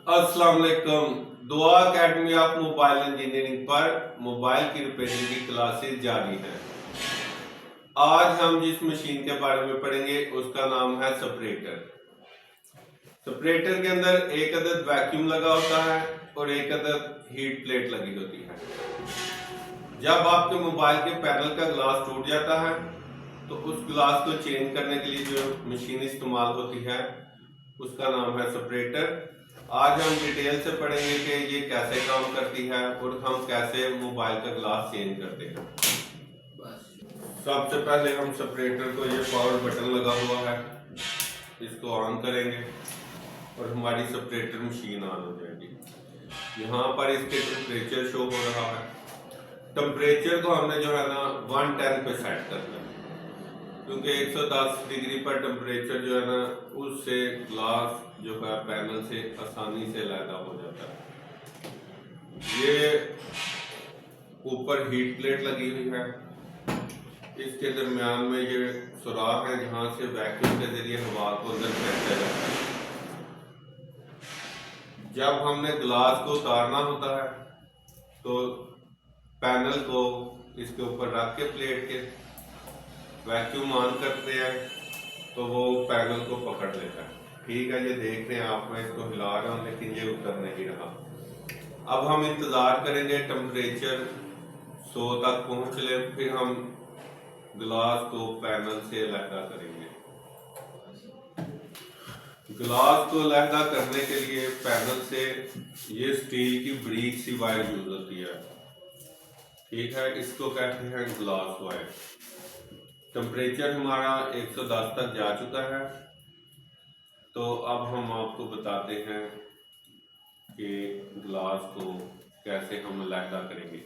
अस्सलाम वालेकुम। दुआ अकेडमी ऑफ मोबाइल इंजीनियरिंग पर मोबाइल की रिपेयरिंग की क्लासेस जारी हैं। आज हम जिस मशीन के बारे में पढ़ेंगे उसका नाम है सेपरेटर। सेपरेटर के अंदर एक अदद वैक्यूम लगा होता है और एक अदद हीट प्लेट लगी होती है। जब आपके मोबाइल के पैनल का ग्लास टूट जाता है तो उस ग्लास को चेंज करने के लिए जो मशीन इस्तेमाल होती है उसका नाम है सेपरेटर। आज हम डिटेल से पढ़ेंगे कि ये कैसे काम करती है और हम कैसे मोबाइल का ग्लास चेंज करते हैं। सबसे पहले हम सेपरेटर को, ये पावर बटन लगा हुआ है, इसको ऑन करेंगे और हमारी सेपरेटर मशीन ऑन हो जाएगी। यहाँ पर इसके टेम्परेचर शो हो रहा है। टेम्परेचर को हमने जो है ना 110 पे सेट करना है, क्योंकि 110 डिग्री पर टेम्परेचर जो है ना उससे ग्लास जो है पैनल से आसानी से लैदा हो जाता है। ये ऊपर हीट प्लेट लगी हुई है, इसके दरमियान में ये सुराख है जहां से वैक्यूम के जरिए हवा को अंदर फेंका जाता है। जब हमने ग्लास को उतारना होता है तो पैनल को इसके ऊपर रख के प्लेट के वैक्यूम ऑन करते हैं तो वो पैनल को पकड़ लेता है। ठीक है, ये देख रहे हैं आप, मैं इसको हिला रहा हूँ लेकिन ये उतर नहीं रहा। अब हम इंतजार करेंगे टेम्परेचर 100 तक पहुंच ले, फिर हम ग्लास को पैनल से अलहदा करेंगे। ग्लास को अलहदा करने के लिए पैनल से ये स्टील की बारीक सी वायर यूज होती है। ठीक है, इसको कहते हैं ग्लास वायर। टेम्परेचर हमारा 110 तक जा चुका है, तो अब हम आपको बताते हैं कि ग्लास को कैसे हम अलहदा करेंगे।